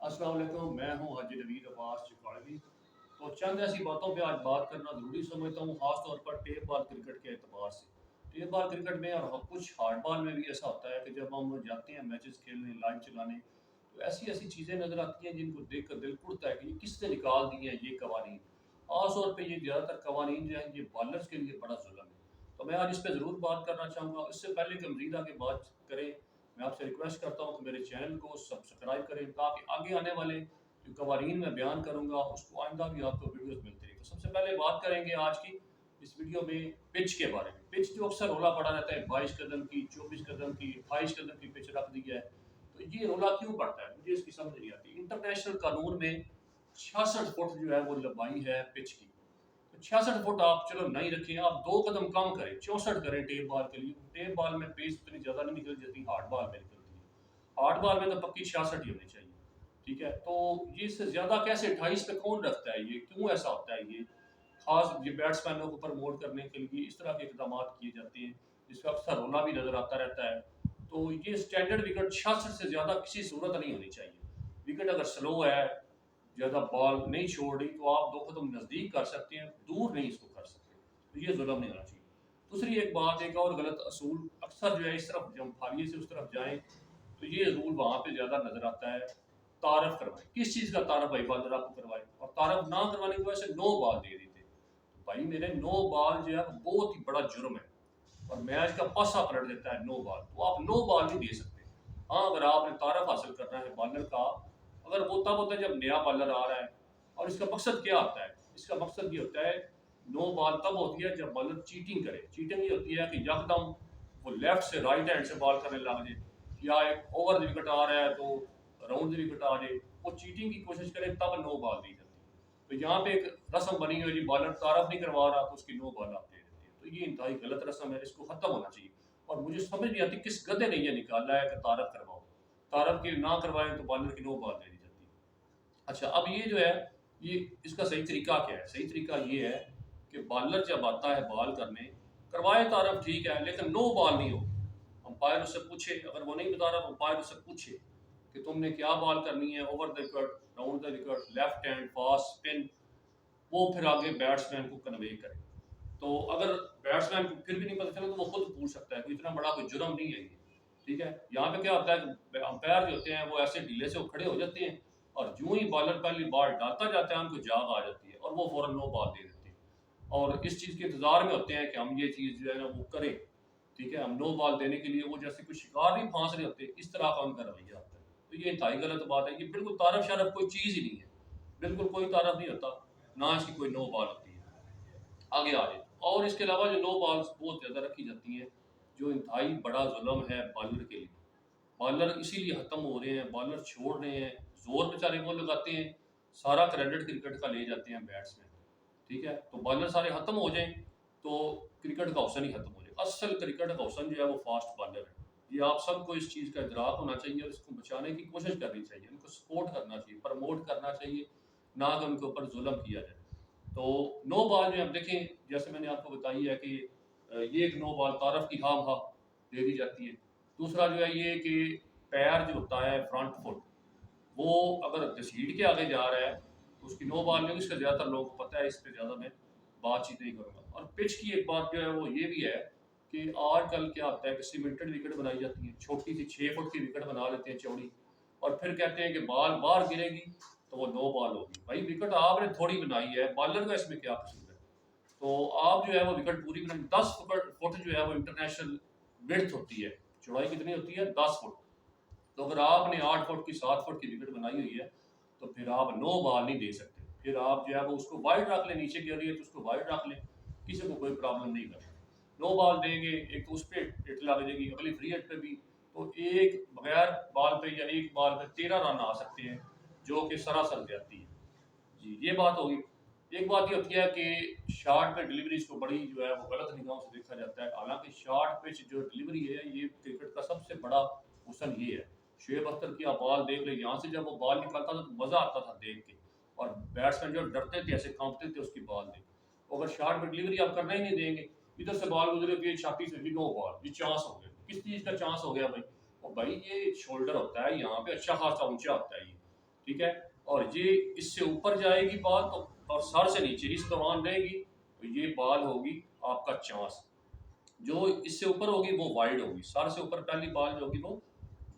अस्सलाम वालेकुम, मैं हूँ हाजी नवीद अब्बास चिकाड़वी। तो चंद ऐसी बातों पे आज बात करना ज़रूरी समझता हूँ, ख़ास तौर पर टेप बॉल क्रिकेट के एतबार से। टेप बॉल क्रिकेट में और कुछ हार्ड बॉल में भी ऐसा होता है कि जब हम जाते हैं मैचेस खेलने, लाइव चलाने, तो ऐसी-ऐसी चीज़ें नज़र आती हैं जिनको देख कर दिल कुड़ता है कि ये किसने निकाल दिए हैं ये कवानीन। ख़ास तौर पे ये ज़्यादातर कवानीन जो हैं ये बॉलर्स के लिए बड़ा ज़ुल्म है। तो मैं आज इस पे ज़रूर बात करना चाहूँगा। इससे पहले कि मज़ीद आगे बात करें, मैं आपसे रिक्वेस्ट करता हूँ कि मेरे चैनल को सब्सक्राइब करें ताकि आगे आने वाले जो कवानीन मैं बयान करूँगा उसको आइंदा भी आपको वीडियोस मिलती रही। तो सबसे पहले बात करेंगे आज की इस वीडियो में पिच के बारे में। पिच जो अक्सर रौला पड़ा रहता है, 22 कदम की, 24 कदम की, 28 कदम की पिच रख दी है। तो ये रौला क्यों पड़ता है, मुझे इसकी समझ नहीं आती। इंटरनेशनल कानून में 66 फुट जो है वो लंबाई है पिच की। तो 66 फुट आप चलो नहीं रखें, आप 2 कदम कम करें, 64 करें टेप बॉल के लिए। टेप बॉल में पेस इतनी ज़्यादा नहीं निकल जाती, हार्ड बॉल में निकलती है। हार्ड बॉल में तो पक्की 66 ही होनी चाहिए। ठीक है, तो ये इससे ज़्यादा कैसे 28 पे कौन रखता है, ये क्यों ऐसा होता है? ये खास ये बैट्समैनों को प्रमोट करने के लिए इस तरह के इकदाम किए जाते हैं, जिसका अक्सर रोना भी नजर आता रहता है। तो ये स्टैंडर्ड विकेट 66 से ज़्यादा किसी सूरत नहीं होनी चाहिए। विकेट अगर स्लो है, ज़्यादा बॉल नहीं छोड़ रही, तो आप दो कदम नज़दीक कर सकते हैं, दूर नहीं इसको कर सकते। तो ये जुल्म नहीं होना चाहिए। दूसरी एक बात, एक और गलत असूल अक्सर जो है इस तरफ जब फालिए से उस तरफ जाएं, तो ये रूल वहाँ पे ज़्यादा नज़र आता है। तारफ़ करवाएं, किस चीज़ का तारफ़ भाई बॉलर आपको करवाए, और तारफ़ ना करवाने की वजह से नो बॉल दे देते। तो भाई मेरे नो बॉल जो है वो बहुत ही बड़ा जुर्म है और मैच का पासा पलट देता है नो बॉल। तो आप नो बॉल नहीं दे सकते। हाँ, अगर आपने तारफ़ हासिल करना है बॉलर का, अगर वो तब होता है जब नया बॉलर आ रहा है। और इसका मकसद क्या होता है? इसका मकसद ये होता है, नो बॉल तब होती है जब बॉलर चीटिंग करे। चीटिंग ये होती है कि यकदम वो लेफ्ट से राइट हैंड से बॉल करने लग जाए, या एक ओवर द विकेट आ रहा है तो राउंड द विकेट आ जाए, वो चीटिंग की कोशिश करे तब नो बॉल दी जाती है। तो यहाँ पे एक रस्म बनी हुई है जी, बॉलर तारफ नहीं करवा रहा तो उसकी नो बॉल आप दे देते हैं। तो ये इंतहाई गलत रस्म है, इसको खत्म होना चाहिए। और मुझे समझ नहीं आती किस गधे ने ये निकाला है कि तारफ करवाओ। तारफ की ना करवाएं तो बॉलर की नो बॉल दे दी जाती है। अच्छा, अब ये जो है, ये इसका सही तरीका क्या है? सही तरीका ये है कि बॉलर जब आता है बॉल करने, करवाए तारफ ठीक है, लेकिन नो बॉल नहीं हो। अंपायर उससे पूछे, अगर वो नहीं बता रहा तो अंपायर उससे पूछे कि तुमने क्या बॉल करनी है, over the wicket, round the wicket, left hand, fast, spin. वो फिर आगे बैट्समैन को कन्वे करे। तो अगर बैट्समैन को फिर भी नहीं पता चला तो वो खुद पूछ सकता है, कोई इतना बड़ा कोई जुर्म नहीं है ये। ठीक है, यहाँ पे क्या होता है कि अंपायर जो होते हैं वो ऐसे ढीले से वो खड़े हो जाते हैं, और जो ही बॉलर पहली बॉल डालता जाता है उनको जाग आ जाती है और वो फौरन नो बॉल दे देते हैं। और इस चीज़ के इंतजार में होते हैं कि हम ये चीज़ जो है ना वो करें। ठीक है, हम नो बॉल देने के लिए वो जैसे कोई शिकार नहीं फांस रहे होते, इस तरह का उनका रवैया होता है। तो ये इंतहाई गलत बात है, ये बिल्कुल तारफ शारफ कोई चीज़ ही नहीं है। बिल्कुल कोई तारफ नहीं होता, ना इसकी कोई नो बॉल होती है। आगे आ जाए, और इसके अलावा जो नो बॉल्स बहुत ज़्यादा रखी जाती हैं, जो इंतहाई बड़ा जुल्म है बॉलर के लिए। बॉलर इसीलिए ख़त्म हो रहे हैं, बॉलर छोड़ रहे हैं, ज़ोर बेचारे वो लगाते हैं, सारा क्रेडिट क्रिकेट का ले जाते हैं बैट्समैन। ठीक है, तो बॉलर सारे ख़त्म हो जाएँ, तो क्रिकेट का हुसन ही ख़त्म हो जाए। असल क्रिकेट का हुसन जो है वो फास्ट बॉलर है। ये आप सबको इस चीज़ का इदराक होना चाहिए और इसको बचाने की कोशिश करनी चाहिए, उनको सपोर्ट करना चाहिए, प्रमोट करना चाहिए, ना कि उनके ऊपर जुल्म किया जाए। तो नो बॉल जो आप देखें, जैसे मैंने आपको बताई है कि ये एक नो बॉल तारफ़ की खामखा दे दी जाती है। दूसरा जो है ये कि पैर जो होता है फ्रंट फुट, वो अगर घसीट के आगे जा रहा है तो उसकी नो बॉल नहीं होगी। इसका ज़्यादातर लोगों को पता है, इस पे ज़्यादा मैं बातचीत नहीं करूँगा। और पिच की एक बात जो है वो ये भी है कि आजकल क्या होता है कि सीमेंटेड विकेट बनाई जाती है, छोटी सी 6 फुट की विकेट बना लेते हैं चौड़ी, और फिर कहते हैं कि बॉल बाहर गिरेगी तो वो नो बॉल होगी। भाई विकेट आपने थोड़ी बनाई है, बॉलर का इसमें क्या कसूर है? तो आप जो है वो विकेट पूरी बनाई, 10 फुट जो है वो इंटरनेशनल विड्थ होती है। चौड़ाई कितनी होती है? 10 फुट। तो अगर आपने 8 फुट की, 7 फुट की विकेट बनाई हुई है, तो फिर आप नो बॉल नहीं दे सकते। फिर आप जो है वो उसको वाइड रख लें, नीचे गिर रही है तो उसको वाइड रख लें, किसी को कोई प्रॉब्लम नहीं करता। नो बॉल देंगे, एक तो उस पे हिट लग जाएगी, अगली फ्री हिट पे भी। तो एक बगैर बॉल पे या एक बॉल पे 13 रन आ सकते हैं, जो कि सरासर ज्यादती है। जी, ये बात होगी। एक बात ये होती है कि शॉर्ट पे डिलीवरीज को बड़ी जो है वो गलत निगाहों से देखा जाता है। हालांकि शॉर्ट पिच जो डिलीवरी है, ये क्रिकेट का सबसे बड़ा हुसन ये है। शुएब अख्तर की आप बॉल देख ले, यहाँ से जब वो बॉल निकालता था तो मज़ा आता था देख के, और बैट्समैन जो डरते थे, ऐसे कांपते थे उसकी बॉल देख। तो अगर शॉर्ट में डिलीवरी आप करना ही नहीं देंगे, इधर से बॉल गुजरे तो ये छाती से भी नो बॉल, ये चांस हो गया। किस चीज़ का चांस हो गया भाई? और भाई ये शोल्डर होता है यहाँ पे अच्छा खासा ऊंचा होता है ये। ठीक है। और ये इससे ऊपर जाएगी बॉल तो, और सर से नीचे इस दौरान रहेगी, तो ये बॉल होगी आपका चांस। जो इससे ऊपर होगी वो वाइड होगी, सर से ऊपर पहली बॉल जो होगी वो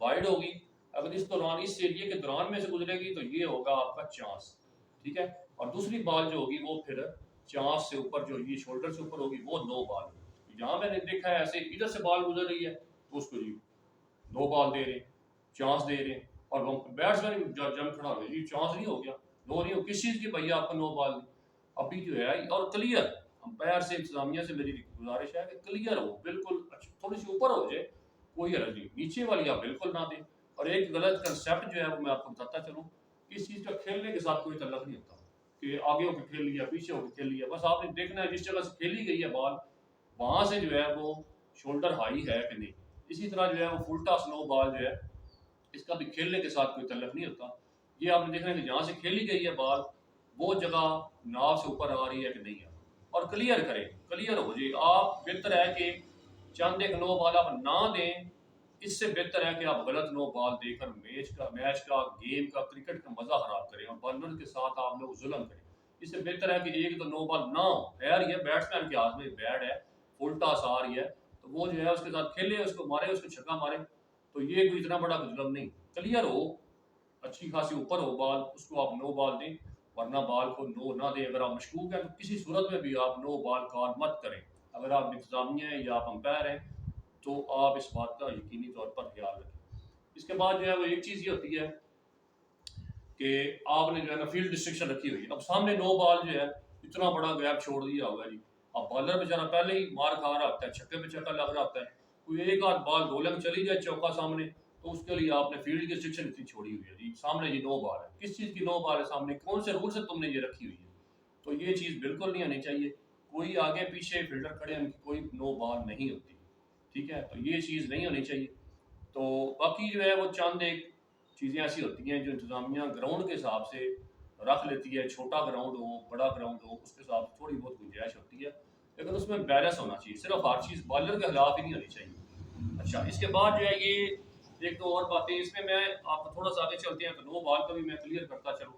वाइड होगी। अगर इस दौरान इस एरिए के दौरान में से गुजरेगी तो ये होगा आपका चांस, ठीक है। और दूसरी बॉल जो होगी वो फिर चांस से ऊपर, जो ये शोल्डर से ऊपर होगी, वो नो बॉल होगी। यहाँ मैंने देखा है ऐसे इधर से बॉल गुजर रही है तो उसको जी नो बॉल दे रहे हैं, चांस दे रहे हैं, और बैट्समैन जम खड़ा हो गया, ये चांस नहीं हो गया, नो नहीं हो, किस चीज़ की भैया आपको नो बॉल दी। अभी जो है और क्लियर, अंपायर से इंतजामिया से मेरी गुजारिश है कि क्लियर हो, बिल्कुल थोड़ी सी ऊपर हो जाए, कोई हर्ज नहीं, नीचे वाली आप बिल्कुल ना दें। और एक गलत कंसेप्ट जो है वो मैं आपको बताता चलूँ, इस चीज़ का खेलने के साथ कोई तल्लक नहीं होता कि आगे होकर खेल लिया, पीछे होकर खेल लिया, बस आपने देखना है जिस जगह से खेली गई है बॉल वहाँ से जो है वो शोल्डर हाई है कि नहीं। इसी तरह जो है वो फुल टॉस नो बॉल जो है, इसका भी खेलने के साथ कोई तल्लक नहीं होता। ये आपने देखना है कि जहाँ से खेली गई है बॉल वो जगह नाव से ऊपर आ रही है कि नहीं है, और क्लियर करें, क्लियर हो जाए। आप बेहतर है कि चंद एक नो बॉल आप ना दें, इससे बेहतर है कि आप गलत नो बॉल देकर मैच का गेम का क्रिकेट का मजा खराब करें और बॉलर के साथ आप लोग जुल्म करें। इससे बेहतर है कि एक तो नो बॉल ना हो, खैर ये बैट्समैन के हाथ में बैट है, फुल टॉस आ रही है तो वो जो है उसके साथ खेले, उसको मारे, उसको छक्का मारे, तो ये कोई इतना बड़ा जुल्म नहीं। क्लियर हो, अच्छी खासी ऊपर हो बॉल, उसको आप नो बॉल दें, वरना बॉल को नो ना दें। अगर आप मशकूक हैं तो किसी सूरत में भी आप नो बॉल कॉल मत करें। अगर आप इंतजामिया हैं या आप अंपायर हैं तो आप इस बात का यकीनी तौर पर ख्याल रखें। इसके बाद जो है वो एक चीज़ ये होती है कि आपने जो है ना फील्ड डिस्ट्रिक्शन रखी हुई है। अब सामने नो बॉल जो है इतना बड़ा गैप छोड़ दिया होगा जी, अब बॉलर बेचारा पहले ही मार खा रहा होता है, छक्के पे छक्का लग रहा होता है, कोई एक आध बॉल गोले में चली जाए चौका सामने, तो उसके लिए आपने फील्ड की रिस्ट्रिक्शन इतनी छोड़ी हुई है जी। सामने ये नो बॉल है, किस चीज़ की नो बॉल है सामने, कौन से रूल से तुमने ये रखी हुई है, तो ये चीज़ बिल्कुल नहीं आनी चाहिए। कोई आगे पीछे फील्डर खड़े हैं उनकी कोई नो बॉल नहीं होती, ठीक है, तो ये चीज़ नहीं होनी चाहिए। तो बाकी जो है वो चंद एक चीज़ें ऐसी होती हैं जो इंतज़ामिया ग्राउंड के हिसाब से रख लेती है, छोटा ग्राउंड हो बड़ा ग्राउंड हो उसके हिसाब से थोड़ी बहुत गुंजाइश होती है, लेकिन उसमें बैलेंस होना चाहिए, सिर्फ हर चीज़ बॉलर के खिलाफ ही नहीं होनी चाहिए। अच्छा, इसके बाद जो है ये एक तो और बातें इसमें मैं आपको थोड़ा सा आगे चलते हैं तो नो बॉल का भी मैं क्लियर करता चलूँ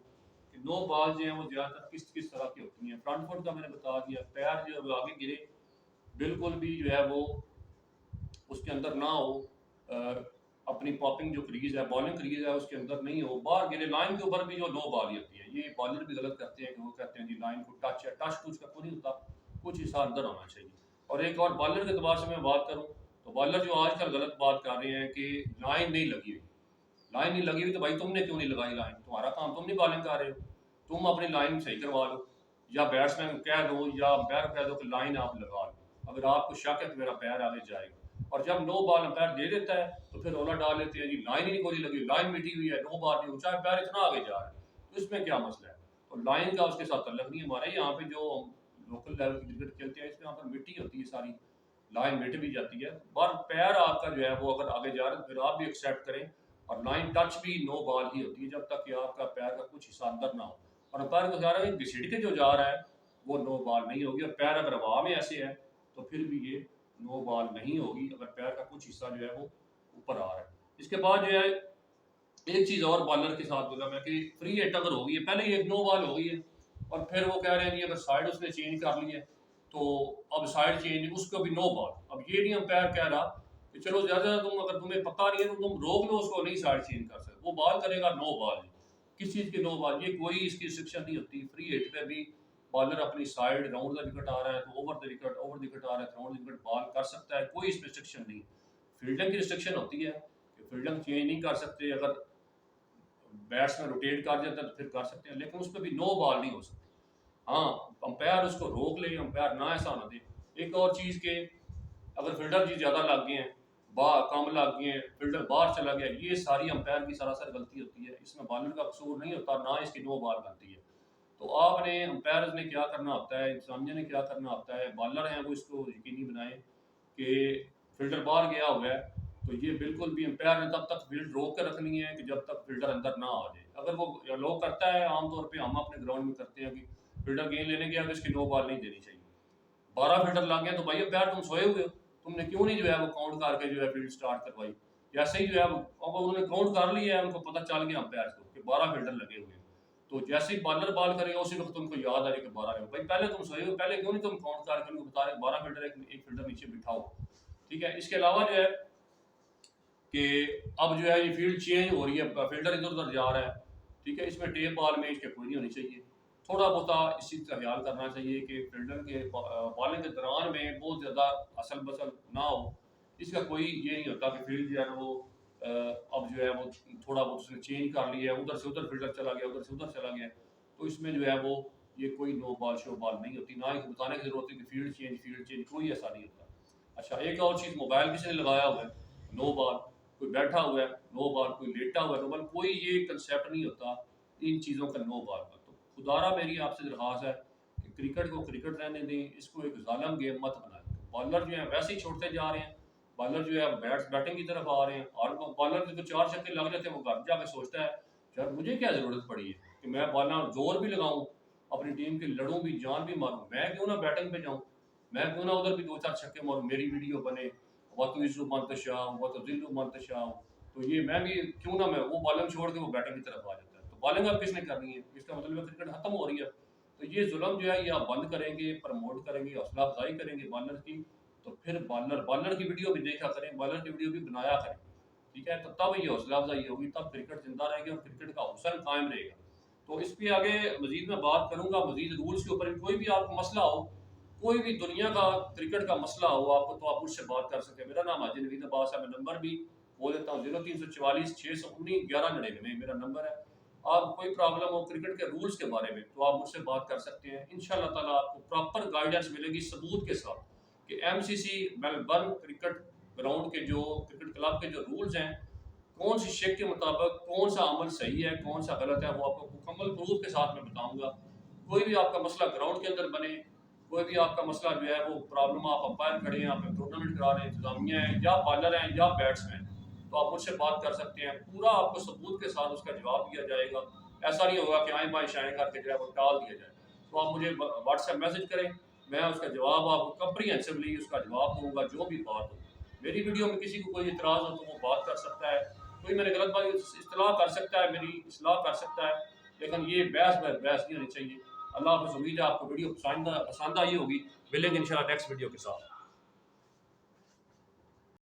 कि नो बॉल जो है वो ज़्यादातर किस किस तरह की होती हैं। फ्रंट फुट का मैंने बता दिया, पैर जो है वो आगे गिरे, बिल्कुल भी जो है वो उसके अंदर ना हो, अपनी पॉपिंग जो क्रीज है, बॉलिंग क्रीज है उसके अंदर नहीं हो, बाहर गिरे, लाइन के ऊपर भी जो नो बॉल होती है, ये बॉलर भी गलत करते हैं कि वो कहते हैं जी लाइन को टच है, टच तो उसका कोई नहीं होता, कुछ हिस्सा अंदर होना चाहिए। और एक और बॉलर के अतबार से मैं बात करूँ तो बॉलर जो आजकल गलत बात कर रहे हैं कि लाइन नहीं लगी हुई, लाइन नहीं लगी हुई तो भाई तुमने क्यों नहीं लगाई लाइन, तुम्हारा काम, तुम नहीं बॉलिंग कर रहे हो, तुम अपनी लाइन सही करवा लो, या बैट्समैन को कह दो या अंपायर को कह दो कि लाइन आप लगा लो, अगर आपको शक है तो मेरा पैर आगे जाएगा। और जब नो बॉल अंपायर दे देता है तो फिर रोला डाल लेते हैं जी लाइन ही नहीं कोई लगी, लाइन मिटी हुई है, नो बॉल नहीं, चाहे पैर इतना आगे जा रहा है, तो इसमें क्या मसला है। तो लाइन का उसके साथ तल्लक नहीं। हमारे यहाँ पे जो लोकल लेवल की क्रिकेट खेलते हैं इसमें यहाँ पर मिट्टी होती है सारी, लाइन मिट भी जाती है, पर पैर आपका जो है वो अगर आगे जा रहा है तो फिर आप भी एक्सेप्ट करें, और लाइन टच भी नो बॉल ही होती है जब तक कि आपका पैर का कुछ हिस्सा अंदर ना हो, और पैर को जा रहा है घसीट के जो जा रहा है वो नो बॉल नहीं होगी। और पैर अगर हवा में ऐसे है तो फिर भी ये नो बॉल नहीं होगी, अगर पैर का कुछ हिस्सा जो है वो ऊपर आ रहा है। इसके बाद जो है एक चीज़ और बॉलर के साथ बोला मैं कि फ्री हिट अगर हो गई है, पहले ये नो बॉल हो गई है और फिर वो कह रहे हैं जी अगर साइड उसने चेंज कर ली है तो अब साइड चेंज, उसको भी नो बॉल। अब ये नहीं अंपायर कह रहा कि चलो ज़्यादा तुम, अगर तुम्हें पता नहीं है तो तुम रोक लो उसको, नहीं साइड चेंज कर सकते, वो बॉल करेगा नो बॉल। किस चीज़ की नो बॉल, ये कोई इसकी रिस्ट्रिक्शन नहीं होती। फ्री हिट पे भी बॉलर अपनी साइड राउंड द विकेट आ रहा है तो over the wicket, over the wicket आ रहा है तो राउंड द विकेट बॉल कर सकता है, कोई इसमें रिस्ट्रिक्शन नहीं। फील्डिंग की रिस्ट्रिक्शन होती है कि फील्डिंग चेंज नहीं कर सकते, अगर बैट्समैन रोटेट कर जाता है तो फिर कर सकते हैं, लेकिन उस पर भी नो बॉल नहीं हो सकती। हाँ, अंपायर उसको रोक ले, अंपायर ना ऐसा ना दे। एक और चीज़ के अगर फील्डर जी ज़्यादा लग गए हैं, कम लग गए हैं, फील्डर बाहर चला गया, ये सारी अंपायर की सरासर गलती होती है, इसमें बॉलर का कसूर नहीं होता, ना इसकी नो बॉल बनती है। तो आपने अंपायर ने क्या करना होता है, इंतजामिया ने क्या करना होता है, बॉलर हैं वो इसको यकीनी बनाएं कि फील्डर बाहर गया हुआ है तो ये बिल्कुल भी अंपायर ने तब तक फील्ड रोक कर रखनी है कि जब तक फील्डर अंदर ना आ जाए। अगर वो लोग करता है, आमतौर पे हम अपने ग्राउंड में करते हैं कि फील्डर गेंद लेने गया तो इसकी नो बॉल नहीं देनी चाहिए, 12 फील्डर लग गए तो भाई अंपायर तुम सोए हुए हो, तुमने क्यों नहीं जो है वो काउंट करके जो है फील्ड स्टार्ट करवाई। ऐसे ही जो है अब उन्होंने काउंट कर लिया है, उनको पता चल गया अंपायर को कि कि 12 फील्डर लगे हुए हैं। तो जैसे ही बॉलर बॉल करेगा उसी वक्त उनको याद आ रही कि 12 रहे, भाई पहले तुम सोए हो, पहले क्यों नहीं तुम काउंट करके उनको बता रहे 12 फील्डर, एक फील्डर नीचे बिठाओ। ठीक है, इसके अलावा जो है कि अब जो है ये फील्ड चेंज हो रही है, फील्डर इधर उधर जा रहा है। ठीक है, इसमें टेप बॉल में इसके कोई नहीं होनी चाहिए। थोड़ा बहुत इस चीज़ का ख्याल करना चाहिए कि फील्डर के बॉलिंग के दौरान में बहुत ज़्यादा असल बसल ना हो। इसका कोई ये नहीं होता कि फील्ड जो है ना वो अब जो है वो थोड़ा बहुत उसने चेंज कर लिया है, उधर से उधर फील्डर चला गया, उधर से उधर चला गया, तो इसमें जो है वो ये कोई नो बॉल शो बॉल नहीं होती, ना ही बताने की जरूरत है कि फील्ड चेंज कोई ऐसा नहीं होता। अच्छा, एक और चीज़, मोबाइल किसी ने लगाया हुआ है, नो बॉल, कोई बैठा हुआ है नो बॉल, कोई लेटा हुआ है नो बॉल, कोई ये कंसेप्ट नहीं होता इन चीज़ों का नो बॉल का। तो खुदारा मेरी आपसे दरख्वास्त है कि क्रिकेट को क्रिकेट रहने दें, इसको एक जालम गेम मत बनाएं। बॉलर जो है वैसे ही छोड़ते जा रहे हैं, बॉलर जो है बैटिंग की तरफ आ रहे हैं, और बॉलर के तो 4 छक्के लग जाते हैं, वो घर जाकर सोचता है यार मुझे क्या ज़रूरत पड़ी है कि मैं बॉलर जोर भी लगाऊं, अपनी टीम की लड़ूं भी, जान भी मारूं, मैं क्यों ना बैटिंग पे जाऊं, मैं क्यों ना उधर भी 2-4 छक्के मारूं, मेरी वीडियो बने, वतुइज़ु मंतशाह वतुज़िल्लु मंतशाह, तो ये मैं भी क्यों ना, मैं वो बॉलिंग छोड़ के वो बैटिंग की तरफ आ जाता है। तो बॉलिंग अब किसने करनी है, इसका मतलब है क्रिकेट खत्म हो रही है। तो ये जुल्म जो है ये आप बंद करेंगे, प्रमोट करेंगे, हौसला अफजाई करेंगे बॉलर की, तो फिर बॉलर की वीडियो भी देखा करें, बॉलर की वीडियो भी बनाया करें। ठीक है, तो तब ये हौसला अफजाई होगी, तब क्रिकेट जिंदा रहेगी और क्रिकेट का हुसन कायम रहेगा। तो इस पे आगे मजीद मैं बात करूंगा, मजीद रूल्स के ऊपर भी। कोई भी आपको मसला हो, कोई भी दुनिया का क्रिकेट का मसला हो आपको, तो आप मुझसे बात कर सकते हैं। मेरा नाम हाजी नवीद अब्बास है, मैं नंबर भी बोल देता हूँ, 0344 619 1199 मेरा नंबर है। आप कोई प्रॉब्लम हो क्रिकेट के रूल्स के बारे में तो आप मुझसे बात कर सकते हैं। इंशाल्लाह ताला आपको प्रॉपर गाइडेंस मिलेगी सबूत के साथ कि एमसीसी मेलबर्न क्रिकेट ग्राउंड के जो क्रिकेट क्लब के जो रूल्स हैं, कौन सी शेख के मुताबिक कौन सा अमल सही है, कौन सा गलत है, वो आपको मुकम्मल प्रूफ के साथ मैं बताऊंगा। कोई भी आपका मसला ग्राउंड के अंदर बने, कोई भी आपका मसला जो है वो प्रॉब्लम, आप अंपायर खड़े हैं, आप टूर्नामेंट करा रहे हैं, इंतजामिया है या बॉलर हैं या बैट्समैन, तो आप मुझसे बात कर सकते हैं। पूरा आपको सबूत के साथ उसका जवाब दिया जाएगा। ऐसा नहीं होगा कि आए बाएँ शाएँ करके जो है वो टाल दिया जाए। तो आप मुझे व्हाट्सएप मैसेज करें, मैं उसका जवाब आपको कम्प्रीहेंसिवली उसका जवाब दूंगा, जो भी बात हो। मेरी वीडियो में किसी को कोई इतराज़ हो तो वो बात कर सकता है, कोई मैंने गलत बात इस्तेलाह कर सकता है, मेरी इस्लाह कर सकता है, लेकिन ये बहस नहीं होनी चाहिए। अल्लाह हाफ़िज़। उम्मीद है आपको वीडियो पसंद आई होगी। मिलेंगे इंशाल्लाह नेक्स्ट वीडियो के साथ।